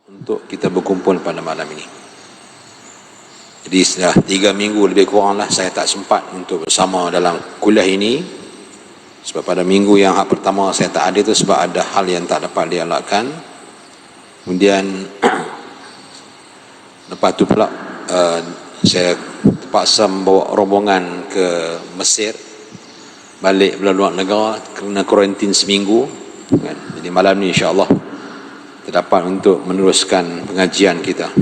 untuk kita berkumpul pada malam ini. Jadi sudah 3 minggu lebih kuranglah saya tak sempat untuk bersama dalam kuliah ini, sebab pada minggu yang pertama saya tak ada itu sebab ada hal yang tak dapat dielakkan. Kemudian lepas tu pula saya terpaksa membawa rombongan ke Mesir, balik luar negara kerana kuarantin seminggu kan. Jadi malam ni insya-Allah terdapat untuk meneruskan pengajian kita.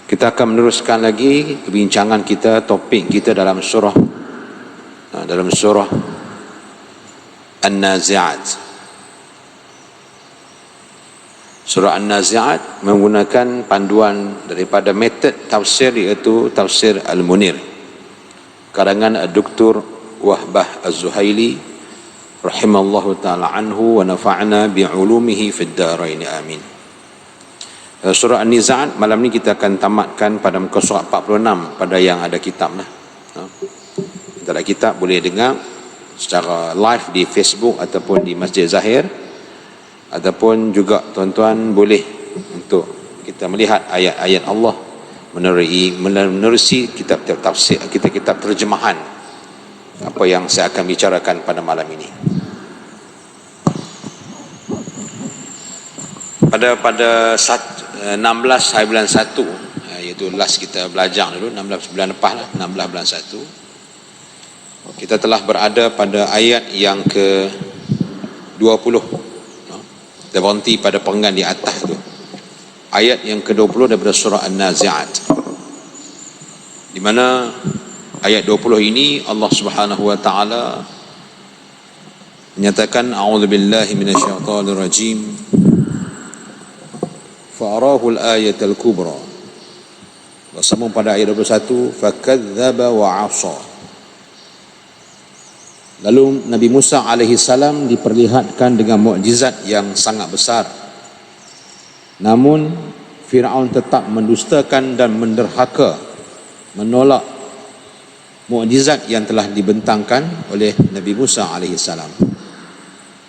Kita akan meneruskan lagi perbincangan kita, topik kita dalam surah An-Nazi'at. Surah An-Nazi'at menggunakan panduan daripada metod tafsir, iaitu tafsir Al-Munir karangan Dr. Wahbah Az-Zuhaili rahimallahu ta'ala anhu wa nafa'na bi'ulumihi fid darain amin. Surah An-Nazi'at malam ni kita akan tamatkan pada muka surat 46 pada yang ada kitab lah. Tak ada kitab boleh dengar secara live di Facebook ataupun di Masjid Zahir, ataupun juga tuan-tuan boleh untuk kita melihat ayat-ayat Allah menerusi kitab-kitab tafsir, kitab terjemahan apa yang saya akan bicarakan pada malam ini. Pada 16 hari bulan 1, iaitu last kita belajar dulu 16 bulan lepas lah, 16 bulan 1, kita telah berada pada ayat yang ke 20. Kita berhenti pada perenggan di atas tu, ayat yang ke-20 daripada surah An-Nazi'at, di mana ayat 20 ini Allah Subhanahu wa taala menyatakan a'udzubillahi minasyaitonir rajim fa'arahu al-ayatal kubra. Bersambung pada ayat 21, fakadzdzaba wa 'asa. Lalu Nabi Musa alaihi salam diperlihatkan dengan mukjizat yang sangat besar. Namun Firaun tetap mendustakan dan menderhaka, menolak mukjizat yang telah dibentangkan oleh Nabi Musa alaihi salam.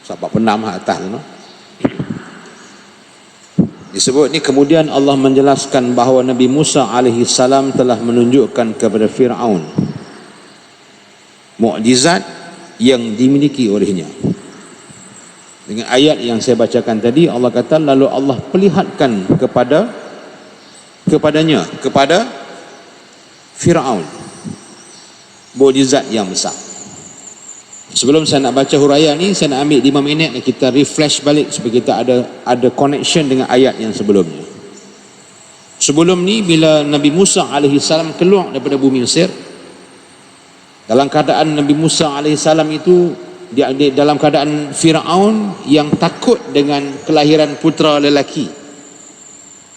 Sebab penam atas tu, no? Disebut ni kemudian Allah menjelaskan bahawa Nabi Musa alaihi salam telah menunjukkan kepada Firaun mukjizat yang dimiliki olehnya. Dengan ayat yang saya bacakan tadi, Allah kata lalu Allah perlihatkan kepada Firaun mukjizat yang besar. Sebelum saya nak baca huraian ni, saya nak ambil 5 minit dan kita refresh balik supaya kita ada connection dengan ayat yang sebelumnya. Sebelum ni bila Nabi Musa alaihi salam keluar daripada bumi Mesir, dalam keadaan Nabi Musa alaihi salam itu dia dalam keadaan Firaun yang takut dengan kelahiran putera lelaki.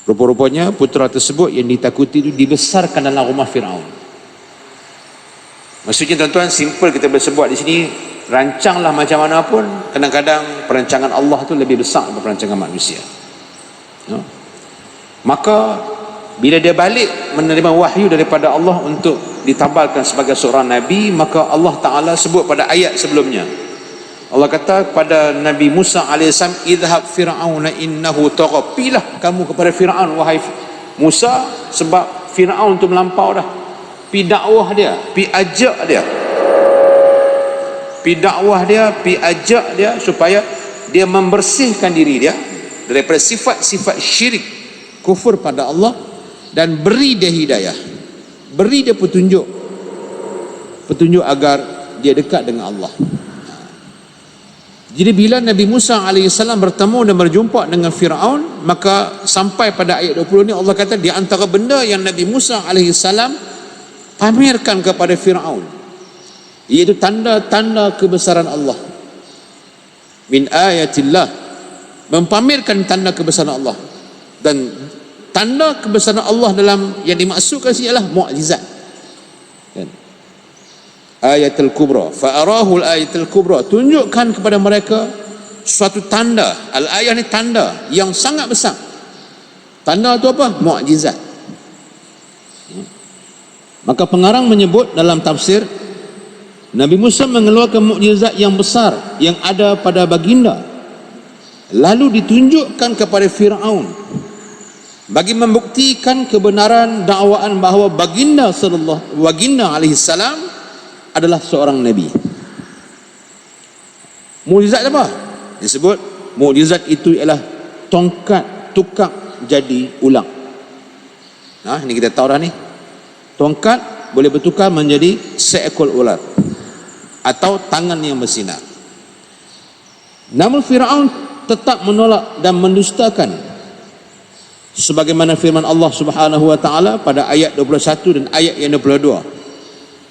Rupa-rupanya putera tersebut yang ditakuti itu dibesarkan dalam rumah Firaun. Maksudnya tuan-tuan, simple kita boleh sebut di sini, rancanglah macam mana pun, kadang-kadang perancangan Allah tu lebih besar daripada perancangan manusia. Maka bila dia balik menerima wahyu daripada Allah untuk ditabalkan sebagai seorang Nabi, maka Allah Ta'ala sebut pada ayat sebelumnya, Allah kata kepada Nabi Musa AS, idhab fir'auna innahu tagha, pilah kamu kepada Fir'aun wahai Musa, sebab Fir'aun tu melampau dah. Pi dakwah dia, pi ajak dia, pi ajak dia supaya dia membersihkan diri dia daripada sifat-sifat syirik, kufur pada Allah, dan beri dia hidayah, beri dia petunjuk agar dia dekat dengan Allah. Jadi bila Nabi Musa AS bertemu dan berjumpa dengan Fir'aun, maka sampai pada ayat 20 ni Allah kata di antara benda yang Nabi Musa AS pamerkan kepada Fir'aun, iaitu tanda-tanda kebesaran Allah. Min ayatillah, mempamerkan tanda kebesaran Allah. Dan tanda kebesaran Allah dalam yang dimaksudkan sini adalah mukjizat. Ayatul kubra, fa'arahu al-ayatul kubra, tunjukkan kepada mereka suatu tanda. Al-ayah ni tanda yang sangat besar. Tanda tu apa? Mukjizat. Maka pengarang menyebut dalam tafsir, Nabi Musa mengeluarkan mukjizat yang besar yang ada pada baginda lalu ditunjukkan kepada Fir'aun bagi membuktikan kebenaran dakwaan bahawa baginda alaihi salam adalah seorang nabi. Mukjizat apa? Disebut mukjizat itu ialah tongkat tukar jadi ulang. Nah, ini kita tahu dah ni. Tongkat boleh bertukar menjadi seekor ular atau tangan yang bersinar. Namun Fir'aun tetap menolak dan mendustakan, sebagaimana firman Allah Subhanahu wa taala pada ayat 21 dan ayat yang 22.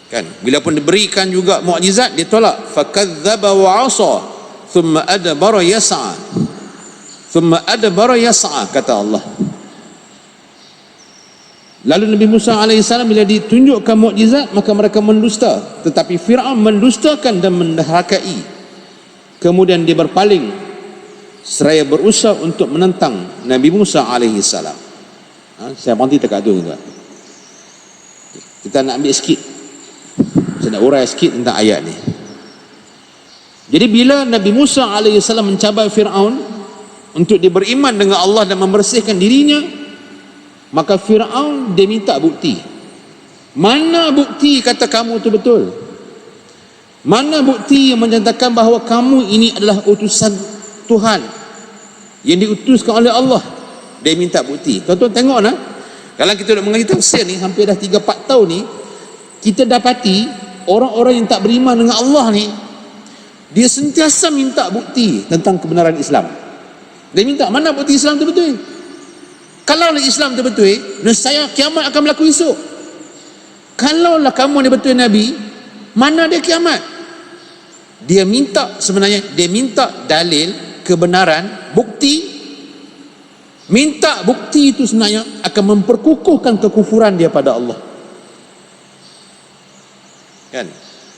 Kan, bila pun diberikan juga mukjizat dia tolak. Fakadzdzaba wa 'asa thumma adbara yas'a. Thumma adbara yas'a, kata Allah. Lalu Nabi Musa alaihissalam bila ditunjukkan mukjizat maka mereka mendusta, tetapi Fir'aun mendustakan dan menderhakai. Kemudian dia berpaling seraya berusaha untuk menentang Nabi Musa alaihi salam. Saya berhenti dekat tu tuan. Kita nak ambil sikit, saya nak urai sikit tentang ayat ni. Jadi bila Nabi Musa alaihi salam mencabar Fir'aun untuk dia beriman dengan Allah dan membersihkan dirinya, maka Fir'aun dia minta bukti. Mana bukti kata kamu tu betul? Mana bukti yang menyatakan bahawa kamu ini adalah utusan Tuhan yang diutuskan oleh Allah? Dia minta bukti. Tuan-tuan tengok nah, kalau kita nak mengaji tafsir ni hampir dah 3-4 tahun ni, kita dapati orang-orang yang tak beriman dengan Allah ni, dia sentiasa minta bukti tentang kebenaran Islam. Dia minta mana bukti Islam tu betul. Kalau Islam tu betul, nescaya kiamat akan berlaku esok. Kalaulah kamu ni betul Nabi, mana ada kiamat? Dia minta, sebenarnya dia minta dalil kebenaran, bukti. Minta bukti itu sebenarnya akan memperkukuhkan kekufuran dia pada Allah. Kan?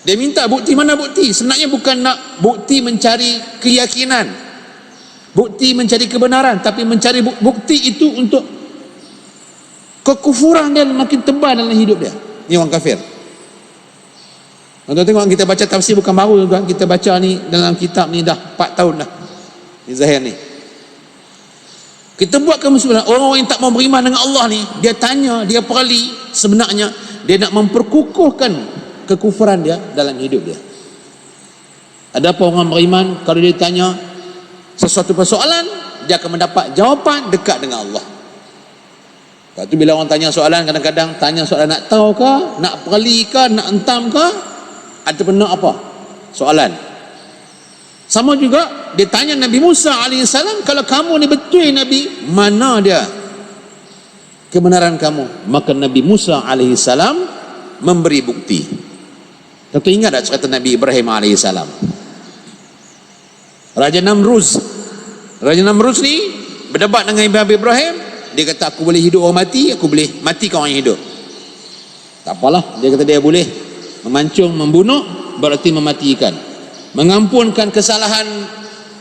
Dia minta bukti, mana bukti? Sebenarnya bukan nak bukti mencari keyakinan, bukti mencari kebenaran, tapi mencari bukti itu untuk kekufuran dia makin tebal dalam hidup dia. Ni orang kafir. Tuan-tuan tengok, kita baca tafsir bukan baru tuan, kita baca ni dalam kitab ni dah 4 tahun dah. Ni Zahir ni. Kita buat kemusyrikan. Orang-orang yang tak mau beriman dengan Allah ni, dia tanya, dia perali, sebenarnya dia nak memperkukuhkan kekufuran dia dalam hidup dia. Ada apa orang beriman, kalau dia tanya sesuatu persoalan, dia akan mendapat jawapan dekat dengan Allah. Lepas tu bila orang tanya soalan, kadang-kadang tanya soalan nak tahu ke, nak perali ke, nak entam ke, ataupun nak apa? Soalan. Sama juga dia tanya Nabi Musa alaihissalam, kalau kamu ni betul Nabi, mana dia kebenaran kamu? Maka Nabi Musa alaihissalam memberi bukti. Tentu ingat tak cerita Nabi Ibrahim alaihissalam? Raja Namruz ni berdebat dengan Nabi Ibrahim. Dia kata aku boleh hidup orang mati, aku boleh matikan orang yang hidup. Tak apalah, dia kata dia boleh memancung, membunuh, berarti mematikan. Mengampunkan kesalahan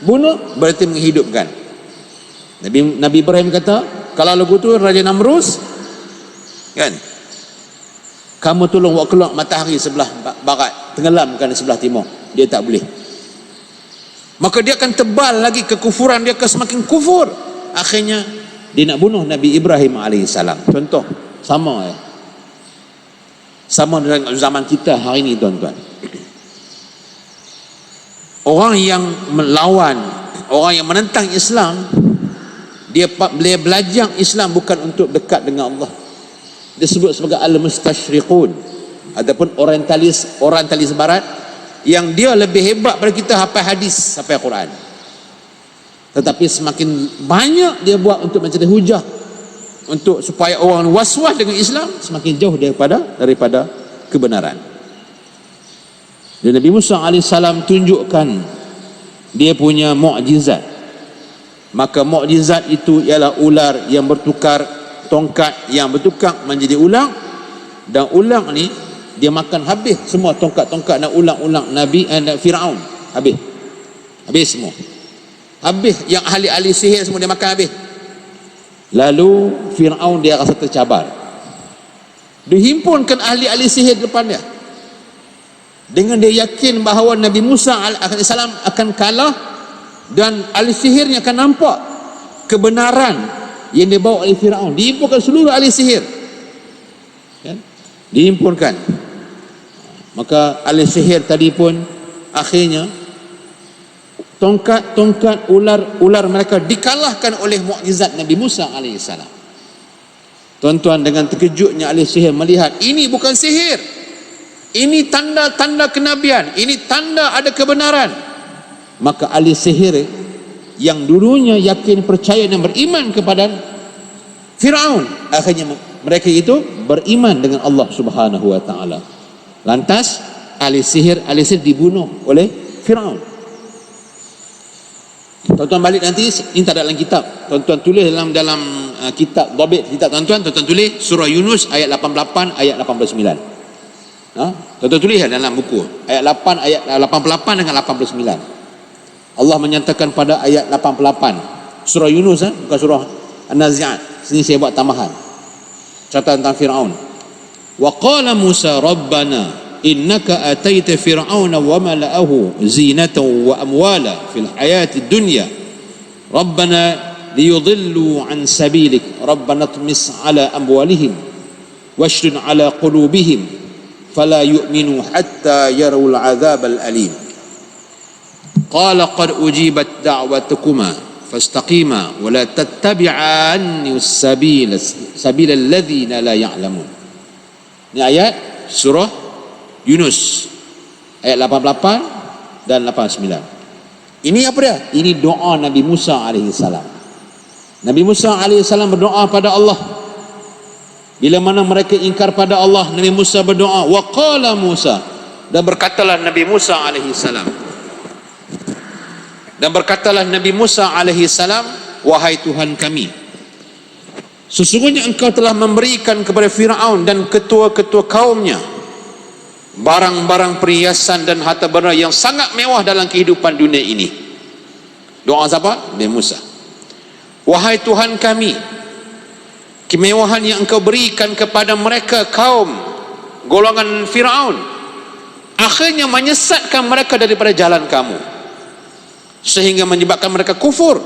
bunuh, berarti menghidupkan. Nabi Ibrahim kata, kalau lagu tu Raja Namruz, kan, kamu tolong buat keluar matahari sebelah barat, tenggelamkan sebelah timur. Dia tak boleh. Maka dia akan tebal lagi kekufuran dia, akan semakin kufur. Akhirnya dia nak bunuh Nabi Ibrahim alaihissalam. Contoh sama ya. Sama dengan zaman kita hari ini tuan-tuan. Orang yang melawan, orang yang menentang Islam, dia belajar Islam bukan untuk dekat dengan Allah. Dia sebut sebagai al-mustashriqun ataupun orientalis barat, yang dia lebih hebat pada kita hafal hadis, hafal Quran. Tetapi semakin banyak dia buat untuk mencari hujah untuk supaya orang was-was dengan Islam, semakin jauh daripada kebenaran. Dan Nabi Musa alaihissalam tunjukkan dia punya mukjizat. Maka mukjizat itu ialah ular yang bertukar, tongkat yang bertukar menjadi ulang, dan ulang ni dia makan habis semua tongkat-tongkat dan ulang-ulang Nabi Fir'aun. Habis semua. Habis, yang ahli-ahli sihir semua dia makan habis. Lalu Fir'aun dia rasa tercabar. Dihimpunkan ahli-ahli sihir depan dia, dengan dia yakin bahawa Nabi Musa AS akan kalah, dan ahli sihirnya akan nampak kebenaran yang dibawa oleh Firaun. Dihimpunkan seluruh ahli sihir, kan? Dihimpunkan. Maka ahli sihir tadi pun akhirnya tongkat ular mereka dikalahkan oleh mukjizat Nabi Musa alaihissalam. Tuan-tuan, dengan terkejutnya ahli sihir melihat ini bukan sihir, ini tanda-tanda kenabian, ini tanda ada kebenaran. Maka ahli sihir yang dulunya yakin, percaya dan beriman kepada Firaun, akhirnya mereka itu beriman dengan Allah Subhanahu wa taala. Lantas ahli sihir dibunuh oleh Firaun. Tuan-tuan balik nanti, ini tak ada dalam kitab. Tuan-tuan tulis dalam kitab Dhabit kitab tuan-tuan tulis surah Yunus ayat 88 ayat 89. Tuan-tuan tulis dalam buku ayat 8 ayat 88 dengan 89. Allah menyatakan pada ayat 88 surah Yunus, bukan surah An-Nazi'at. Sini saya buat tambahan cerita tentang Firaun. Wa qala Musa rabbana innaka ataita fir'auna wa mala'ahu zinatan wa amwala fil hayati dunya rabbana liyudillu an sabilik rabbana tmis ala amwalihim washdud ala qulubihim fala yu'minu hatta yarawul azabal alim qala qad ujibat da'watukuma fastaqima wa la tattabi'anni sabila alladhina la ya'lamun. Ini ayat surah Yunus ayat 88 dan 89. Ini apa dia? Ini doa Nabi Musa alaihissalam. Nabi Musa alaihissalam berdoa pada Allah. Bila mana mereka ingkar pada Allah, Nabi Musa berdoa, wa qala Musa, dan berkatalah Nabi Musa alaihissalam. Dan berkatalah Nabi Musa alaihissalam, wahai Tuhan kami, sesungguhnya engkau telah memberikan kepada Firaun dan ketua-ketua kaumnya barang-barang perhiasan dan harta benda yang sangat mewah dalam kehidupan dunia ini. Doa siapa? Nabi Musa. Wahai Tuhan kami, kemewahan yang engkau berikan kepada mereka kaum golongan Firaun akhirnya menyesatkan mereka daripada jalan kamu sehingga menyebabkan mereka kufur.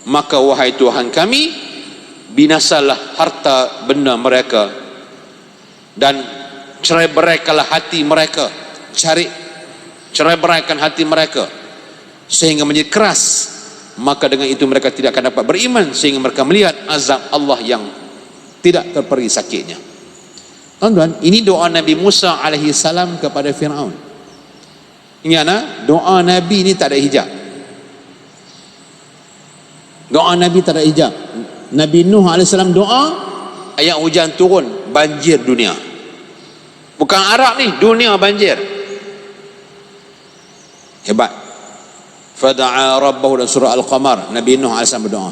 Maka wahai Tuhan kami, binasalah harta benda mereka dan cerai-beraikanlah hati mereka, cerai-beraikan hati mereka sehingga menjadi keras. Maka dengan itu mereka tidak akan dapat beriman sehingga mereka melihat azab Allah yang tidak terperi sakitnya. Tuan-tuan, ini doa Nabi Musa alaihi salam kepada Firaun. Ingat, doa Nabi ini tak ada hijab. Doa Nabi tak ada hijab. Nabi Nuh alaihi salam doa, ayat hujan turun, banjir dunia. Bukan Arab ni, dunia banjir. Hebat. Fada'a rabbahu, dalam surah Al-Qamar Nabi Nuh AS berdoa.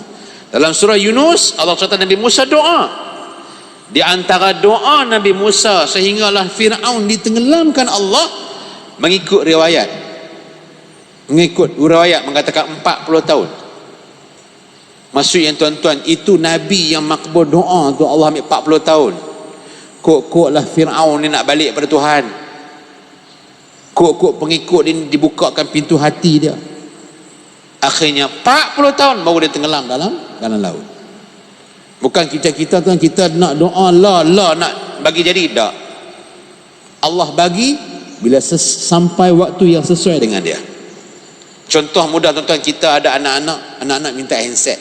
Dalam surah Yunus Allah kata Nabi Musa doa. Di antara doa Nabi Musa sehinggalah Fir'aun ditenggelamkan Allah, mengikut riwayat mengatakan 40 tahun. Maksudnya tuan-tuan, itu Nabi yang makbul doa tu Allah ambil 40 tahun. Kok lah Fir'aun ni nak balik pada Tuhan. Kok pengikut dia dibukakan pintu hati dia. Akhirnya 40 tahun baru dia tenggelam dalam laut. Bukan kita tuan, kita nak doa lah nak bagi jadi, tak. Allah bagi bila sampai waktu yang sesuai dengan dia. Contoh mudah tuan-tuan, kita ada anak-anak minta handset.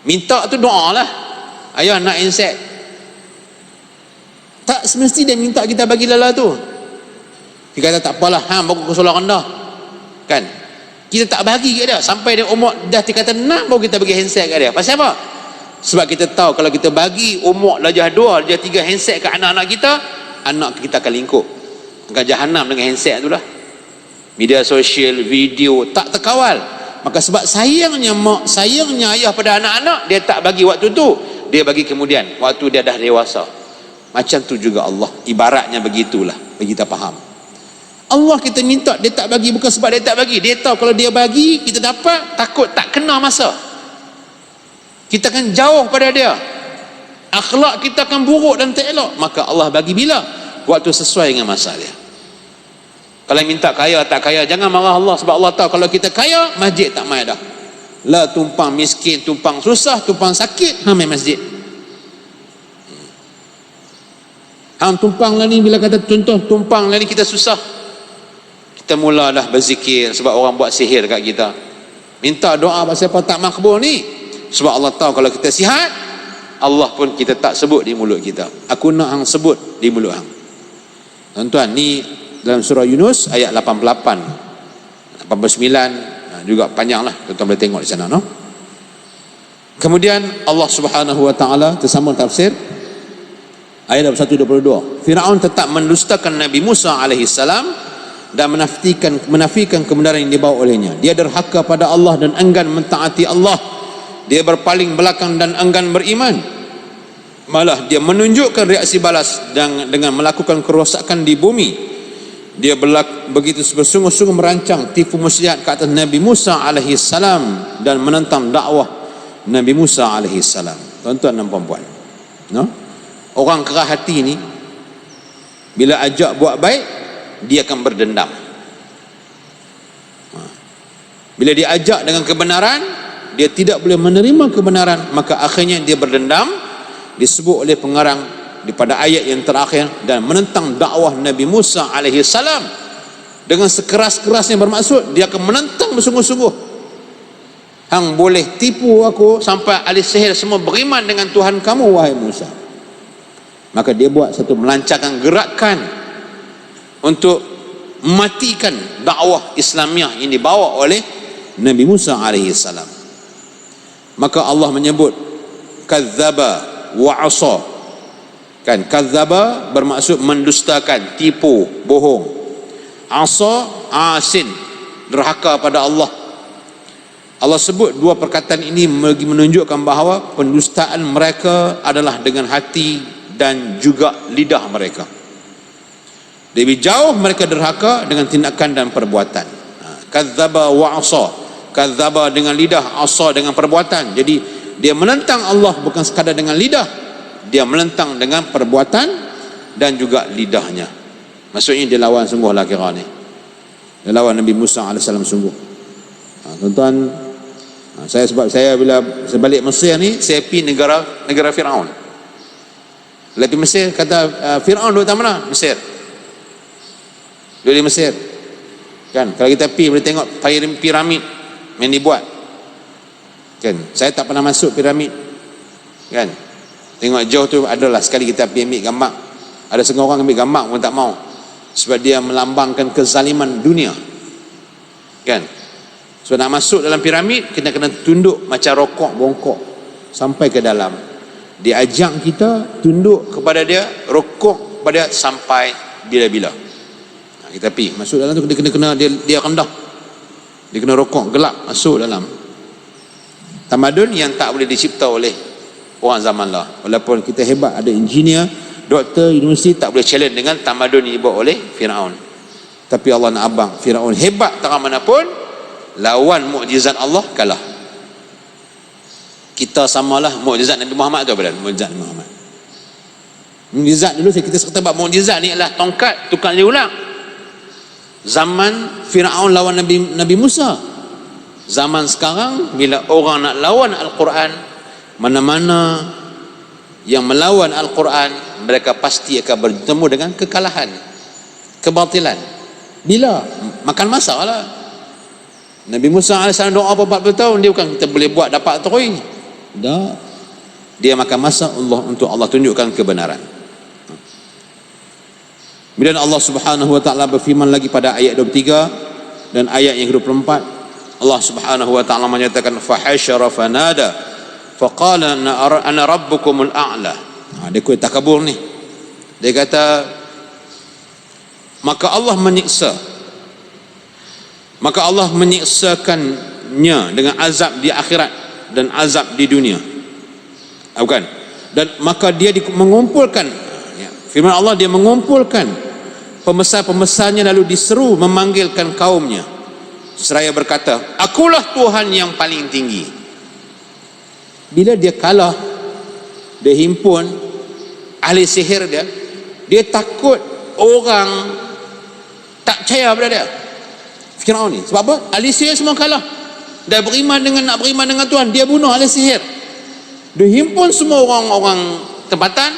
Minta tu doa lah, ayah nak handset. Tak semesti dia minta kita bagi lala tu. Dia kata tak apalah, baru ke solar rendah, kan? Kita tak bagi kat dia sampai dia umur dah dikata 6 baru kita bagi handset kat dia. Pasal apa? Sebab kita tahu kalau kita bagi umur darjah 2, darjah 3 handset kat anak-anak kita, anak kita akan lingkup akan jahanam dengan handset tu lah. Media sosial, video tak terkawal. Maka sebab sayangnya mak, sayangnya ayah pada anak-anak, dia tak bagi waktu tu, dia bagi kemudian waktu dia dah dewasa. Macam tu juga Allah, ibaratnya begitulah, bagi kita faham. Allah kita minta, dia tak bagi bukan sebab dia tak bagi. Dia tahu kalau dia bagi, kita dapat, takut tak kena masa. Kita akan jauh pada dia. Akhlak kita akan buruk dan tak elok. Maka Allah bagi bila? Waktu sesuai dengan masa dia. Kalau minta kaya tak kaya, jangan marah Allah, sebab Allah tahu kalau kita kaya, masjid tak mai dah. Lah tumpang miskin, tumpang susah, tumpang sakit, main masjid. Hang tumpang lah ni, bila kata contoh tumpang lah ni kita susah, kita mulalah berzikir sebab orang buat sihir kat kita. Minta doa pasal apa tak makbul ni? Sebab Allah tahu kalau kita sihat, Allah pun kita tak sebut di mulut kita. Aku nak hang sebut di mulut hang. Tuan-tuan, ni dalam surah Yunus ayat 88, 89, juga panjang lah, tuan-tuan boleh tengok di sana, no? Kemudian Allah Subhanahu wa taala tersambung tafsir ayat 21-22. Firaun tetap mendustakan Nabi Musa alaihi salam dan menafikan kebenaran yang dibawa olehnya. Dia derhaka pada Allah dan enggan mentaati Allah. Dia berpaling belakang dan enggan beriman. Malah dia menunjukkan reaksi balas dengan melakukan kerosakan di bumi. Dia begitu bersungguh-sungguh merancang tipu muslihat ke atas Nabi Musa alaihi salam dan menentang dakwah Nabi Musa alaihi salam. Tuan-tuan dan puan-puan, no? Orang kerah hati ni bila ajak buat baik, dia akan berdendam. Bila dia ajak dengan kebenaran, dia tidak boleh menerima kebenaran, maka akhirnya dia berdendam. Disebut oleh pengarang pada ayat yang terakhir, dan menentang dakwah Nabi Musa alaihi salam dengan sekeras-kerasnya, bermaksud dia akan menentang bersungguh-sungguh. Hang boleh tipu aku sampai ahli sihir semua beriman dengan Tuhan kamu, wahai Musa. Maka dia buat satu, melancarkan gerakan untuk mematikan dakwah Islamiah yang dibawa oleh Nabi Musa alaihi salam. Maka Allah menyebut kadzdzaba wa 'asa. Kan, kadzdzaba bermaksud mendustakan, tipu, bohong. 'Asa, asin, derhaka pada Allah. Allah sebut dua perkataan ini bagi menunjukkan bahawa pendustaan mereka adalah dengan hati dan juga lidah mereka. Lebih jauh mereka derhaka dengan tindakan dan perbuatan. Kadzdzaba wa 'asa. Kadzdzaba dengan lidah, 'asa dengan perbuatan. Jadi dia menentang Allah bukan sekadar dengan lidah, dia menentang dengan perbuatan dan juga lidahnya. Maksudnya dia lawan sungguh lah kira ni. Dia lawan Nabi Musa AS sungguh. Tuan-tuan, sebab saya bila sebalik Mesir ni, saya pergi negara Firaun. Lepas Mesir, kata Firaun duduk mana? Mesir. Duduk di Mesir. Kan, kalau kita pergi boleh tengok piramid yang dibuat. Kan, saya tak pernah masuk piramid. Kan, tengok jauh tu adalah sekali kita pergi ambil gambar. Ada setengah orang ambil gambar pun tak mau, sebab dia melambangkan kezaliman dunia. Kan, so nak masuk dalam piramid, kita kena tunduk macam rokok bongkok sampai ke dalam. Dia ajak kita tunduk kepada dia, rokok kepada dia sampai bila-bila. Kita pergi masuk dalam tu, kena dia rendah, dia kena rokok gelap masuk dalam. Tamadun yang tak boleh dicipta oleh orang zaman lah. Walaupun kita hebat, ada engineer, doktor, universiti, tak boleh challenge dengan tamadun yang dibuat oleh Firaun. Tapi Allah nak abang, Firaun hebat tak manapun, lawan mukjizat Allah kalah. Kita samalah mukjizat Nabi Muhammad tu apa dah? Mukjizat Nabi Muhammad. Mukjizat dulu kita kata bab mukjizat ni adalah tongkat tukang dia ulang. Zaman Firaun lawan Nabi Musa. Zaman sekarang bila orang nak lawan Al-Quran, mana-mana yang melawan Al-Quran, mereka pasti akan bertemu dengan kekalahan, kebatilan. Bila? Makan masa lah. Nabi Musa AS doa 40 tahun, dia bukan kita boleh buat dapat terus. Tak. Dia makan masa untuk Allah tunjukkan kebenaran. Kemudian Allah Subhanahu wa taala berfirman lagi pada ayat 23 dan ayat yang ke-24. Allah Subhanahu wa taala menyatakan fahasyara fanada faqala ana rabbukumul a'la. Dia kuat takabur ni. Dia kata maka Allah menyiksakannya dengan azab di akhirat dan azab di dunia. Bukan. Dan maka dia mengumpulkan, firman Allah, dia mengumpulkan pembesar-pembesarnya lalu diseru memanggilkan kaumnya seraya berkata, akulah Tuhan yang paling tinggi. Bila dia kalah, dia himpun ahli sihir dia takut orang tak percaya pada dia Firaun ni. Sebab apa? Ahli sihir semua kalah. Dia nak beriman dengan Tuhan, dia bunuh ahli sihir. Dia himpun semua orang-orang tempatan,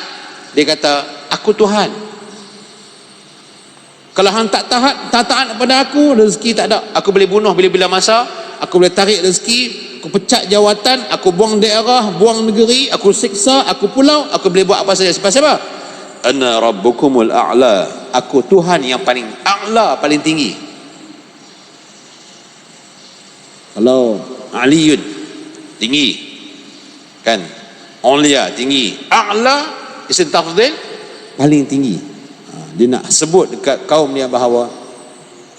dia kata, aku Tuhan. Kalau hang tak taat pada aku, rezeki tak ada. Aku boleh bunuh bila-bila masa, aku boleh tarik rezeki, aku pecat jawatan, aku buang daerah, buang negeri, aku siksa, aku pulau, aku boleh buat apa saja. Siapa? Ana rabbukumul a'la. Aku Tuhan yang paling a'la, paling tinggi. Kalau Aliyun tinggi kan, Aulia tinggi, a'la isim tafdhil paling tinggi. Dia nak sebut dekat kaum dia bahawa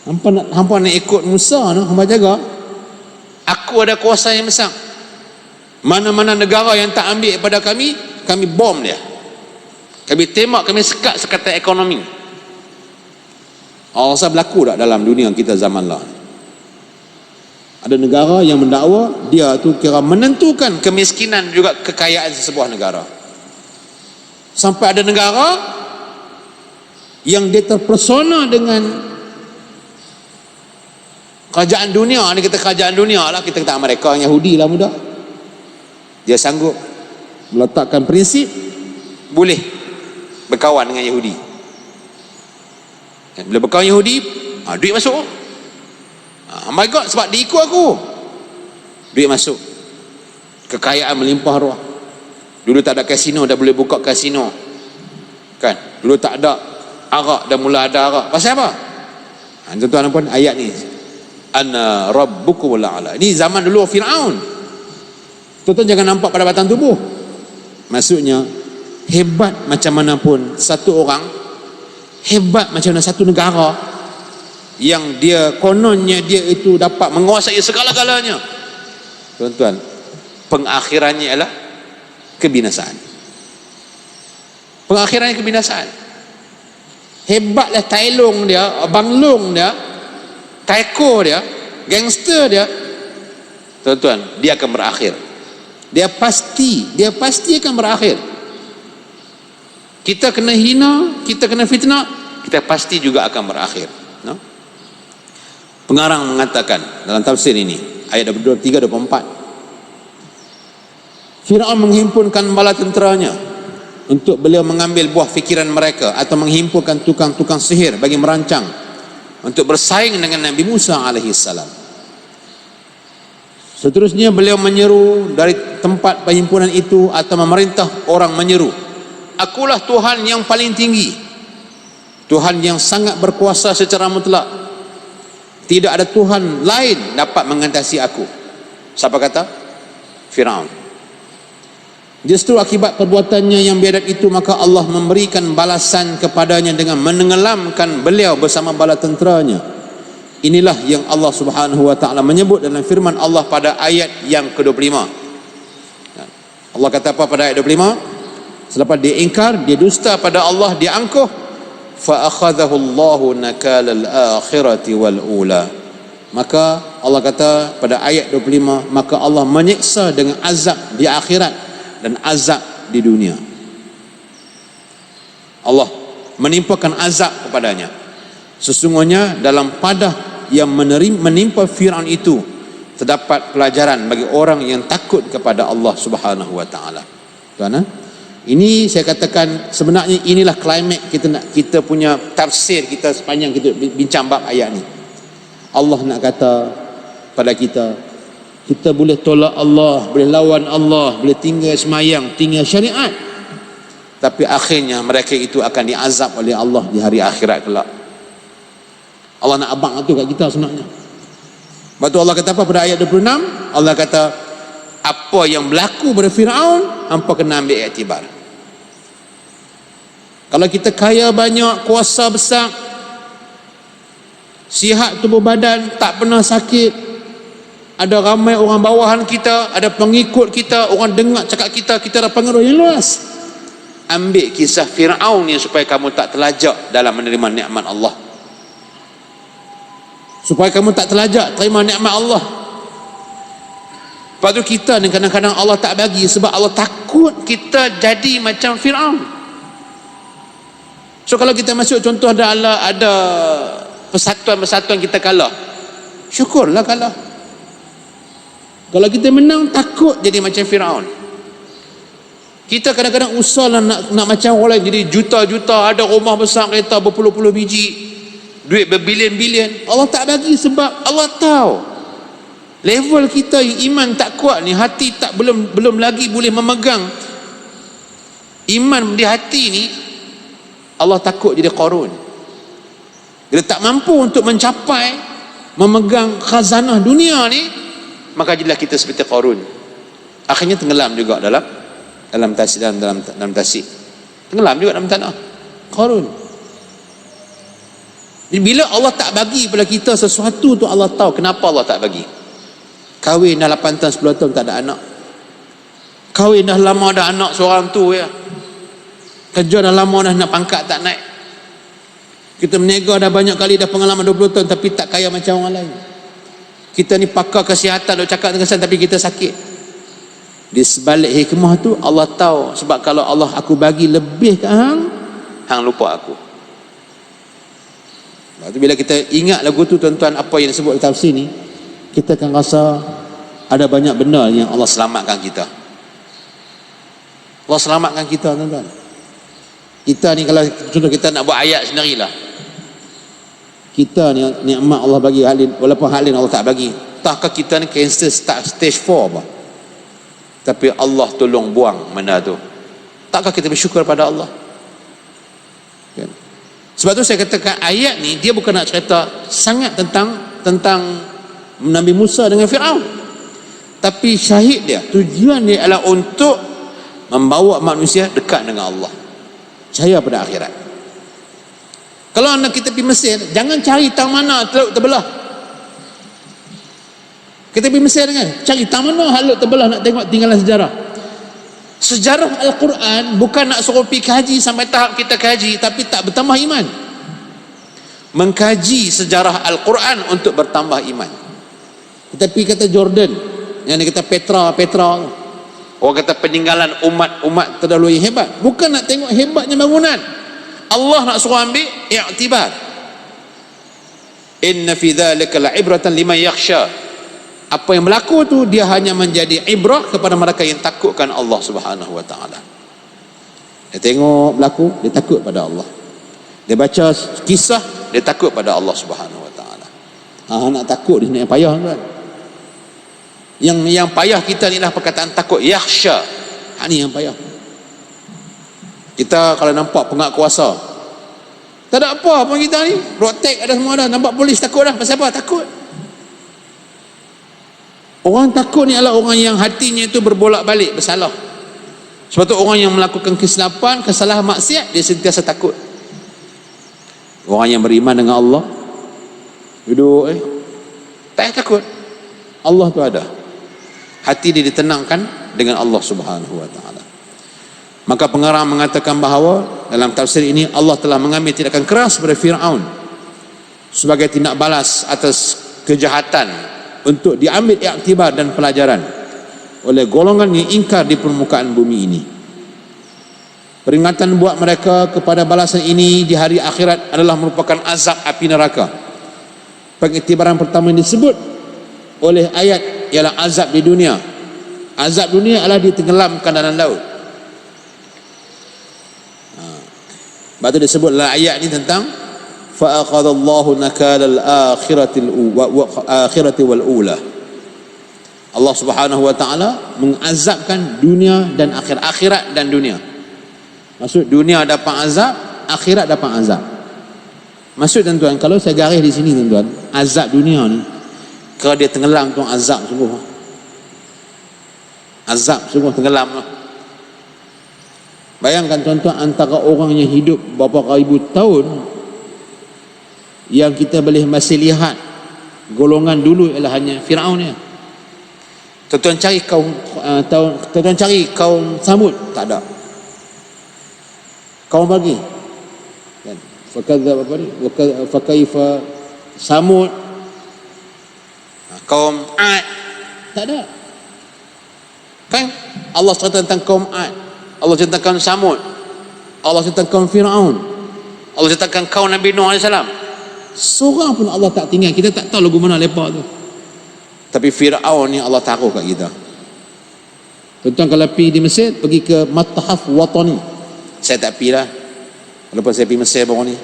hampa nak ikut Musa no, hampa jaga. Aku ada kuasa yang besar. Mana-mana negara yang tak ambil pada kami bom dia. Kami tembak, kami sekat sekatan ekonomi. Rasa berlaku tak dalam dunia kita zaman lah? Ada negara yang mendakwa dia tu kira menentukan kemiskinan juga kekayaan sesebuah negara. Sampai ada negara yang dia terpersona dengan kerajaan dunia. Ni kita kerajaan dunia lah, kita kata Amerika Yahudi lah mudah. Dia sanggup meletakkan prinsip boleh berkawan dengan Yahudi. Bila berkawan Yahudi, duit masuk. Oh my God, sebab dia ikut aku, duit masuk, kekayaan melimpah ruah. Dulu tak ada kasino, dah boleh buka kasino kan. Dulu tak ada arak, dah mula ada arak. Pasal apa? Tuan-tuan pun ayat ni, ana rabbukumul a'la. Ini zaman dulu Firaun. Tuan-tuan jangan nampak pada batang tubuh. Maksudnya hebat macam mana pun satu orang, hebat macam mana satu negara yang dia kononnya dia itu dapat menguasai segala-galanya, tuan-tuan, pengakhirannya ialah kebinasaan. Pengakhirannya kebinasaan. Hebatlah Tailong dia, Banglong dia, Taiko dia, gangster dia, tuan-tuan, dia akan berakhir. Dia pasti akan berakhir. Kita kena hina, kita kena fitnah, kita pasti juga akan berakhir, no? Pengarang mengatakan dalam tafsir ini, ayat 23-24, Firaun menghimpunkan bala tenteranya untuk beliau mengambil buah fikiran mereka atau menghimpunkan tukang-tukang sihir bagi merancang untuk bersaing dengan Nabi Musa alaihissalam. Seterusnya beliau menyeru dari tempat perhimpunan itu atau memerintah orang menyeru, akulah Tuhan yang paling tinggi, Tuhan yang sangat berkuasa secara mutlak. Tidak ada Tuhan lain dapat mengatasi aku. Siapa kata? Firaun. Justru akibat perbuatannya yang biadab itu, maka Allah memberikan balasan kepadanya dengan menenggelamkan beliau bersama bala tenteranya. Inilah yang Allah Subhanahu wa taala menyebut dalam firman Allah pada ayat yang ke-25. Allah kata apa pada ayat 25? Selepas dia ingkar, dia dusta pada Allah, dia angkuh, fa akhadhahu Allahu nakalal akhirati wal ula. Maka Allah kata pada ayat 25, maka Allah menyiksa dengan azab di akhirat dan azab di dunia. Allah menimpakan azab kepadanya. Sesungguhnya dalam padah yang menimpa Firaun itu terdapat pelajaran bagi orang yang takut kepada Allah Subhanahu wa taala. Tuan, ini saya katakan sebenarnya inilah klimaks kita punya tafsir kita sepanjang kita bincang bab ayat ni. Allah nak kata pada kita, kita boleh tolak Allah, boleh lawan Allah, boleh tinggal semayang, tinggal syariat, tapi akhirnya mereka itu akan diazab oleh Allah di hari akhirat kelak. Allah nak abang tu kat kita sebenarnya. Sebab tu Allah kata apa pada ayat 26? Allah kata apa yang berlaku pada Firaun, hampa kena ambil iktibar. Kalau kita kaya banyak, kuasa besar, sihat tubuh badan, tak pernah sakit, ada ramai orang bawahan kita, ada pengikut kita, orang dengar cakap kita ada pengaruh yang luas, ambil kisah Firaun ni supaya kamu tak terlajak dalam menerima nikmat Allah, supaya kamu tak terlajak terima nikmat Allah. Lepas tu kita ni kadang-kadang Allah tak bagi sebab Allah takut kita jadi macam Firaun. So kalau kita masuk contoh ada persatuan-persatuan kita kalah. Syukurlah kalah. Kalau kita menang, takut jadi macam Firaun. Kita kadang-kadang usah nak macam orang lain, jadi juta-juta, ada rumah besar, kereta berpuluh-puluh biji, duit berbilion-bilion. Allah tak bagi sebab Allah tahu level kita iman tak kuat ni, hati tak belum lagi boleh memegang iman di hati ni. Allah takut jadi Qarun. Dia tak mampu untuk mencapai memegang khazanah dunia ni, maka jadilah kita seperti Qarun. Akhirnya tenggelam juga dalam tasik. Tenggelam juga dalam tanah. Qarun. Bila Allah tak bagi pada kita sesuatu tu, Allah tahu kenapa Allah tak bagi. Kahwin dah 8 tahun 10 tahun tak ada anak. Kahwin dah lama dah anak seorang tu ya. Kerja dah lama dah nak pangkat tak naik. Kita menega dah banyak kali, dah pengalaman 20 tahun tapi tak kaya macam orang lain. Kita ni pakar kesihatan, duk cakap dengan tapi kita sakit. Di sebalik hikmah tu Allah tahu, sebab kalau Allah aku bagi lebih ke hang lupa aku. Lepas tu bila kita ingat lagu tu tuan-tuan, apa yang disebut dalam tafsir ni, kita akan rasa ada banyak benda yang Allah selamatkan kita. Allah selamatkan kita tuan-tuan. Kita ni kalau contoh kita nak buat ayat sendirilah, kita ni nikmat Allah bagi halin, walaupun halin Allah tak bagi. Takkah kita ni cancer start stage 4 apa? Tapi Allah tolong buang benda tu. Takkah kita bersyukur pada Allah? Kan? Sebab tu saya katakan ayat ni dia bukan nak cerita sangat tentang Nabi Musa dengan Firaun, tapi syahid dia, tujuan dia adalah untuk membawa manusia dekat dengan Allah, percaya pada akhirat. Kalau anak kita pergi Mesir, jangan cari tang mana teluk terbelah. Kita pergi Mesir kan, cari tang mana haluk terbelah, nak tengok tinggalan sejarah. Sejarah Al-Quran bukan nak suruh pergi kaji sampai tahap kita kaji tapi tak bertambah iman. Mengkaji sejarah Al-Quran untuk bertambah iman. Kita pergi kata Jordan, yang ni kata Petra, orang kata peninggalan umat terdahulu yang hebat. Bukan nak tengok hebatnya bangunan. Allah nak suruh ambil i'tibar. Inna fi dzalika la'ibratan liman yakhsha. Apa yang berlaku tu dia hanya menjadi ibrah kepada mereka yang takutkan Allah Subhanahu wa taala. Dia tengok berlaku, dia takut pada Allah. Dia baca kisah, dia takut pada Allah Subhanahu wa taala. Nak takut di sini yang payah kan. Yang payah kita ni lah perkataan takut, yakhsha. Ni yang payah. Kita kalau nampak pengak kuasa, tak ada apa pun kita ni, rotek ada semua dah, nampak polis takut dah. Pasal apa? Takut. Orang takut ni adalah orang yang hatinya itu berbolak-balik bersalah. Sebab tu orang yang melakukan kesilapan, kesalahan maksiat, dia sentiasa takut. Orang yang beriman dengan Allah duduk tak takut. Allah tu ada. Hati dia ditenangkan dengan Allah Subhanahu wa taala. Maka pengarang mengatakan bahawa dalam tafsir ini Allah telah mengambil tindakan keras pada Firaun sebagai tindak balas atas kejahatan untuk diambil iktibar dan pelajaran oleh golongan yang ingkar di permukaan bumi ini. Peringatan buat mereka kepada balasan ini di hari akhirat adalah merupakan azab api neraka. Pengiktibaran pertama yang disebut oleh ayat ialah azab di dunia. Azab dunia adalah ditenggelamkan dalam laut. Sebab tu disebut dalam ayat ni tentang fa akhadallahu nakala al-akhirati wal ula. Allah Subhanahu wa taala mengazabkan dunia dan akhirat dan dunia. Maksud dunia dapat azab, akhirat dapat azab. Maksud tuan-tuan, kalau saya garis di sini tuan-tuan, azab dunia ni kalau dia tenggelam tu azab sungguh. Azab sungguh tenggelam lah. Bayangkan tuan-tuan, antara orang yang hidup beberapa ribu tahun yang kita boleh masih lihat golongan dulu ialah hanya Firaun ya. Tuan-tuan cari tuan-tuan cari kaum Samud, tak ada. Kaum bagi kan, fakadzab apa ni, fakaifa Samud, kaum Ad, tak ada kan. Allah cerita tentang kaum Ad, Allah cerita tentang Samud, Allah cerita tentang kaum Firaun, Allah cerita tentang kaum Nabi Nuh AS. Seorang pun Allah tak tinggal. Kita tak tahu lagu mana lepak tu. Tapi Fir'aun ni Allah taruh kat kita. Tuan-tuan kalau pergi di Mesir, pergi ke Matahaf Watani. Saya tak pergi lah. Walaupun saya pergi Mesir baru ni,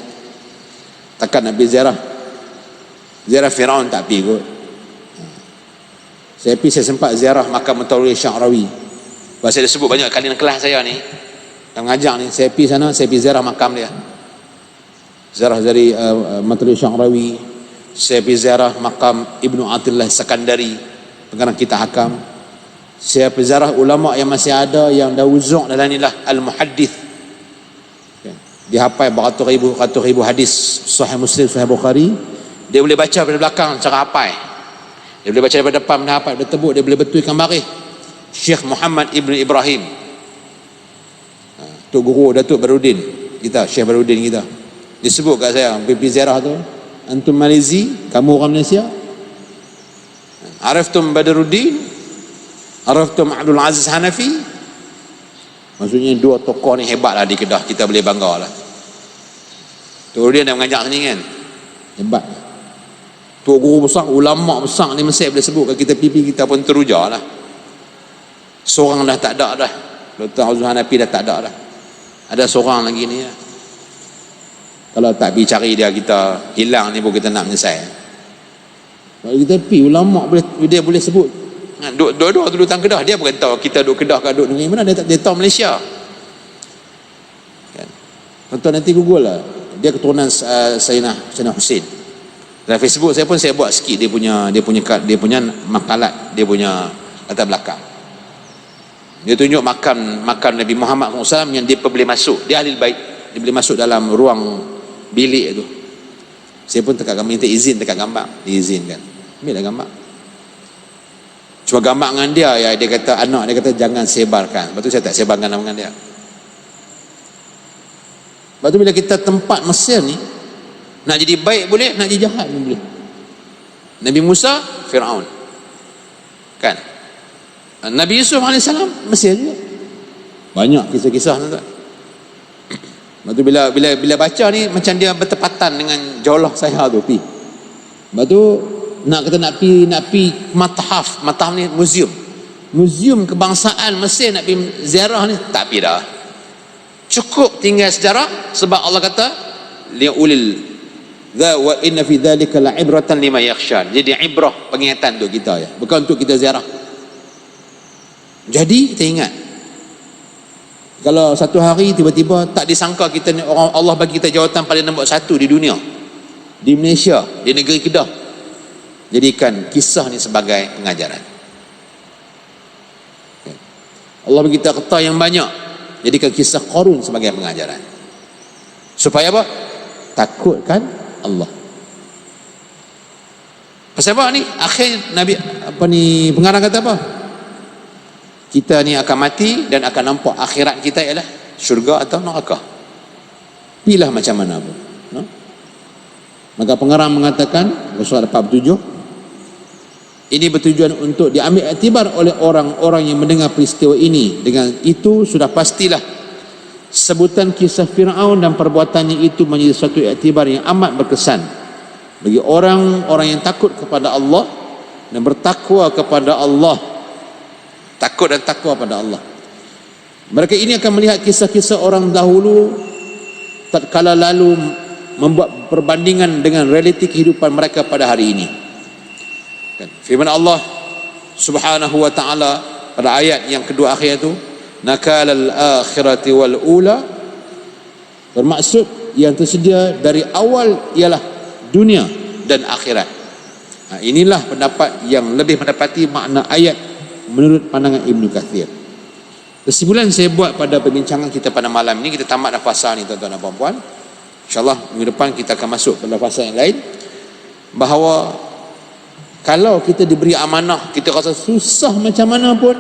takkan nak pergi ziarah Fir'aun, tak pergi kot. Saya pergi, saya sempat ziarah makam Mutawarrih Sya'rawi. Saya dah sebut banyak kali dalam kelas saya ni, yang mengajar ni, saya pergi sana, saya pergi ziarah makam dia, ziarah dari Mutawarrih Sya'rawi. Saya pergi ziarah makam Ibnu Atillah Sakandari, pengarang kitab Hakam. Saya pergi ziarah ulama yang masih ada, yang dah uzuk dalam inilah Al-Muhaddith, dia hafal beratus ribu hadis Sahih Muslim, Sahih Bukhari. Dia boleh baca dari belakang cara hafal, dia boleh baca daripada depan, dia hafal, dia tebuk, dia boleh betulkan baris. Syekh Muhammad Ibn Ibrahim, Tok Guru Datuk Barudin kita, Syekh Barudin kita, dia sebut kat saya pergi ziarah tu, antum Malizi, kamu orang Malaysia, araftum Badruddin, araftum Abdul Aziz Hanafi. Maksudnya dua tokoh ni hebat lah di Kedah, kita boleh bangga lah. Tok Barudin dah mengajak sini kan, hebat. Tok Guru besar, ulama besar ni Mesir boleh sebut kat kita, pipi kita pun teruja lah. Seorang dah tak ada dah, Dr. Azhar Hanafi dah tak ada dah, ada seorang lagi ni lah. Kalau tak pergi cari dia, kita hilang ni pun kita nak menyesal. Kalau kita pergi, ulama dia boleh sebut. Dua-dua tu datang Kedah, dia bukan tahu kita duduk Kedah ke duduk negeri mana, dia tahu Malaysia kan. Tuan-tuan nanti google lah, dia keturunan Sayyidina Hussein. Dalam Facebook saya pun saya buat sikit dia punya makalat, dia punya latar belakang. Dia tunjuk makam Nabi Muhammad SAW yang dia boleh masuk, dia ahli bait, dia boleh masuk dalam ruang bilik tu. Saya pun minta izin dekat gambar, diizinkan, ambil gambar. Cuma gambar dengan dia, ya, dia kata anak dia kata jangan sebarkan. Lepas tu saya tak sebarkan dengan dia. Lepas tu bila kita tempat Mesir ni, nak jadi baik boleh, nak jadi jahat pun boleh. Nabi Musa, Fir'aun kan. Nabi Yusuf AS, Mesir juga. Banyak kisah-kisah tuan-tuan. Lepas tu bila baca ni, macam dia bertepatan dengan jaulah saya tu pi. Lepas tu nak pi Matahaf ni muzium kebangsaan Mesir, nak pi ziarah ni tak pi dah. Cukup tinggal sejarah, sebab Allah kata liulil dha wa inna fi dhalika la'ibratan liman yakhsha. Jadi ibrah, pengingatan untuk kita ya, bukan untuk kita ziarah. Jadi kita ingat, kalau satu hari tiba-tiba tak disangka kita ni orang, Allah bagi kita jawatan paling nombor 1 di dunia, di Malaysia, di negeri Kedah, jadikan kisah ni sebagai pengajaran. Allah bagi kita harta yang banyak, jadikan kisah Qarun sebagai pengajaran. Supaya apa? Takutkan Allah. Pasal apa ni? Akhir Nabi pengarang kata apa? Kita ni akan mati dan akan nampak akhirat kita ialah syurga atau neraka. Pilih macam mana pun. No? Maka pengarang mengatakan surah 47, ini bertujuan untuk diambil iktibar oleh orang-orang yang mendengar peristiwa ini. Dengan itu sudah pastilah sebutan kisah Fir'aun dan perbuatannya itu menjadi satu iktibar yang amat berkesan bagi orang-orang yang takut kepada Allah dan bertakwa kepada Allah. Takut dan takwa pada Allah. Mereka ini akan melihat kisah-kisah orang dahulu tatkala lalu membuat perbandingan dengan realiti kehidupan mereka pada hari ini. Firman Allah Subhanahu wa taala pada ayat yang kedua akhir itu, nakalal akhirati wal ula, bermaksud yang tersedia dari awal ialah dunia dan akhirat. Inilah pendapat yang lebih mendapati makna ayat menurut pandangan Ibnu Kathir. Kesimpulan saya buat pada perbincangan kita pada malam ini, kita tamat dah fasa ni tuan-tuan dan puan-puan. InsyaAllah minggu depan kita akan masuk pada fasa yang lain, bahawa kalau kita diberi amanah, kita rasa susah macam mana pun,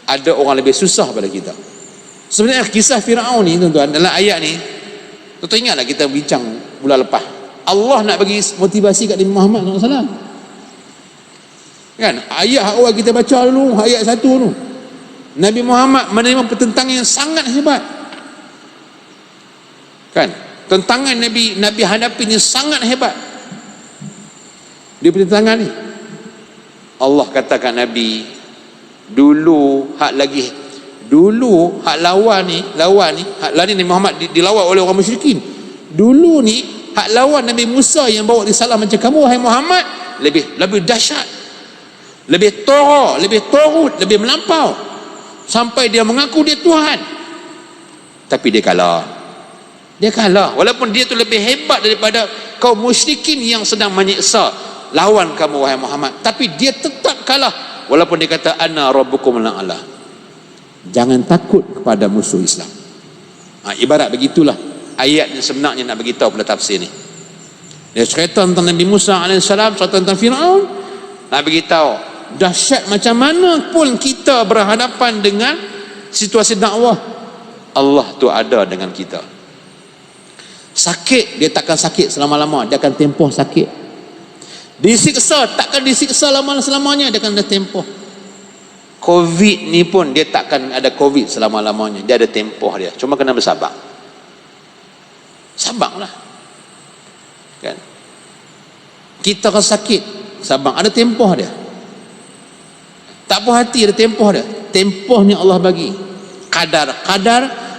ada orang lebih susah pada kita. Sebenarnya kisah Fir'aun ni tuan-tuan, dalam ayat ni, tuan-tuan ingatlah kita bincang bulan lepas, Allah nak bagi motivasi kat Nabi Muhammad SAW kan. Ayat awal kita baca dulu, ayat 1 tu, Nabi Muhammad menerima pertentangan yang sangat hebat kan. Tentangan Nabi hadapi ni sangat hebat. Dia punya tentangan ni, Allah katakan Nabi, dulu hak lawan ni hak Nabi Muhammad dilawan oleh orang musyrikin. Dulu ni hak lawan Nabi Musa yang bawa risalah macam kamu wahai Muhammad lebih dahsyat, lebih teruk, lebih turut, lebih melampau, sampai dia mengaku dia Tuhan. Tapi dia kalah. Walaupun dia tu lebih hebat daripada kaum musyrikin yang sedang menyiksa lawan kamu wahai Muhammad, tapi dia tetap kalah walaupun dia kata ana rabbukumul a'la. Jangan takut kepada musuh Islam. Ibarat begitulah ayat yang sebenarnya nak beritahu pada tafsir ni. Dia cerita tentang Nabi Musa AS, cerita tentang Fir'aun, nak beritahu dahsyat macam mana pun kita berhadapan dengan situasi dakwah, Allah tu ada dengan kita. Sakit, dia takkan sakit selama-lama, dia akan tempoh sakit. Disiksa, takkan disiksa lama-lamanya, dia akan ada tempoh. Covid ni pun dia takkan ada Covid selama-lamanya, dia ada tempoh dia. Cuma kena bersabar. Sabarlah. Kan? Kita kalau sakit, sabar, ada tempoh dia. Tak puas hati, ada tempoh dia. Tempoh ni Allah bagi. Kadar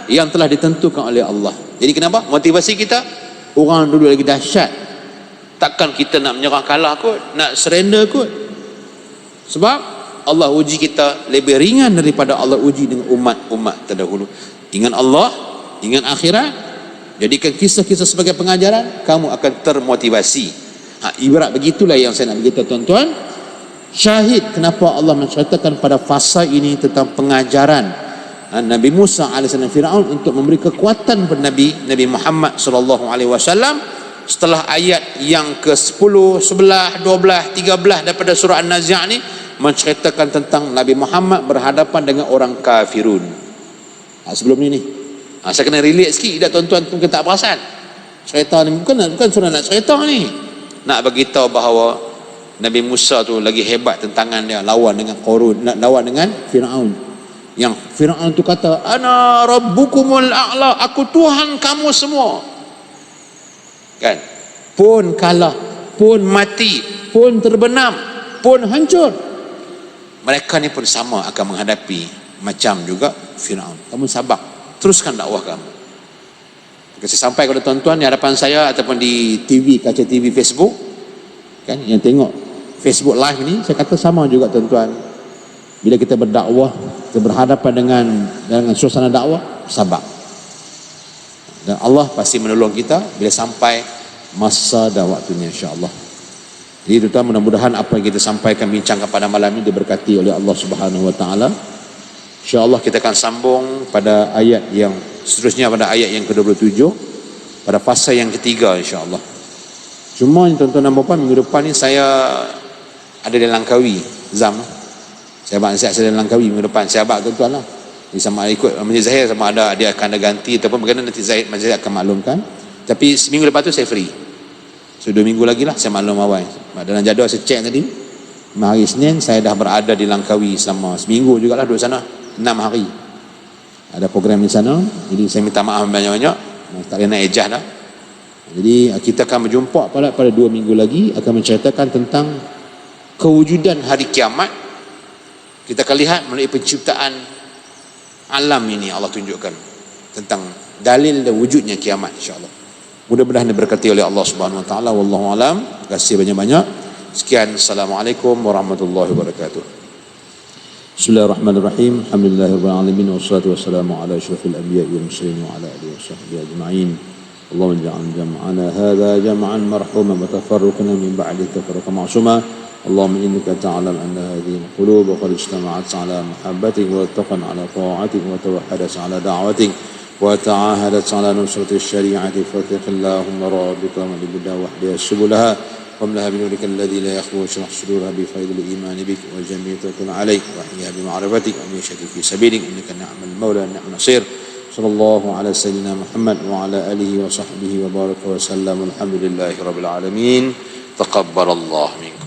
yang telah ditentukan oleh Allah. Jadi kenapa? Motivasi kita, orang dulu lagi dahsyat, takkan kita nak menyerah kalah kot, nak surrender kot. Sebab Allah uji kita lebih ringan daripada Allah uji dengan umat-umat terdahulu. Ingat Allah, ingat akhirat, jadikan kisah-kisah sebagai pengajaran, kamu akan termotivasi. Ibarat begitulah yang saya nak beritahu tuan-tuan. Syahid kenapa Allah menceritakan pada fasa ini tentang pengajaran Nabi Musa AS dan Fir'aun untuk memberi kekuatan kepada Nabi Muhammad SAW. Setelah ayat yang ke-10, 11, 12, 13 daripada surah An-Nazi'at ni menceritakan tentang Nabi Muhammad berhadapan dengan orang kafirun. Sebelum ni saya kena relate sikit, tak tuan-tuan mungkin tak perasan. Cerita ni bukan surah nak cerita ni, nak beritahu bahawa Nabi Musa tu lagi hebat tentangan dia lawan dengan Qarun, nak lawan dengan Fir'aun. Yang Fir'aun tu kata ana rabbukumul a'la, aku Tuhan kamu semua. Kan? Pun kalah, pun mati, pun terbenam, pun hancur. Mereka ni pun sama akan menghadapi macam juga Fir'aun. Kamu sabar, teruskan dakwah kamu. Saya sampai kepada tuan-tuan di hadapan saya ataupun di TV, kaca TV, Facebook, kan, yang tengok Facebook live ni, saya kata sama juga tuan-tuan. Bila kita berdakwah, kita berhadapan dengan suasana dakwah, sabar. Dan Allah pasti menolong kita bila sampai masa dan waktunya, insya-Allah. Jadi tuan-tuan, mudah-mudahan apa yang kita sampaikan, bincangkan pada malam ini diberkati oleh Allah Subhanahu wa taala. Insya-Allah kita akan sambung pada ayat yang seterusnya, pada ayat yang ke-27, pada fasa yang ketiga, insya-Allah. Cuma tuan-tuan dan puan, minggu depan ni saya ada di Langkawi, Zam. Saya ada Langkawi minggu depan. Saya abang tuan-tuan lah. Jadi sama ikut Masjid Zahir, sama ada dia akan ada ganti ataupun bagaimana, nanti Masjid Zahir akan maklumkan. Tapi seminggu lepas tu saya free. So 2 minggu lagi lah saya maklum awal. Dalam jadual saya cek tadi, hari Senin saya dah berada di Langkawi selama seminggu jugalah, duduk sana 6 hari. Ada program di sana. Jadi saya minta maaf banyak-banyak, tak boleh nak ejah dah. Jadi kita akan berjumpa pada 2 minggu lagi, akan menceritakan tentang kewujudan hari kiamat. Kita akan lihat melalui penciptaan alam ini, Allah tunjukkan tentang dalil dan wujudnya kiamat, insya-Allah. Mudah-mudahan diberkati oleh Allah Subhanahu wa taala. Wallahu alam. Terima kasih banyak-banyak. Sekian, assalamualaikum warahmatullahi wabarakatuh. Bismillahirrahmanirrahim. Alhamdulillahirabbil alamin wassalatu wassalamu ala asyrafil anbiya'i wal mursalin wa ala alihi washabbihi ajma'in. Allahumma ij'al jam'ana hadza jam'an marhuman wa tafarruqana min ba'dihi tafarruqan ma'suma. اللهم إنك تعلم أن هذه القلوب قد اجتمعت على محبتك واتقن على طاعتك وتوحدت على دعوتك وتعاهدت على نصرة الشريعة فاتق اللهم رابط من البدع وحدها سبلها واملها بنورك الذي لا يخلو واشرح صدورها بفيض الإيمان بك وجميع توكل عليك واحيها بمعرفتك ومن يشهد في سبيلك إنك نعم المولى نعم النصير. صلى الله على سيدنا محمد وعلى آله وصحبه وبارك وسلم. الحمد لله رب العالمين. تقبل الله منكم.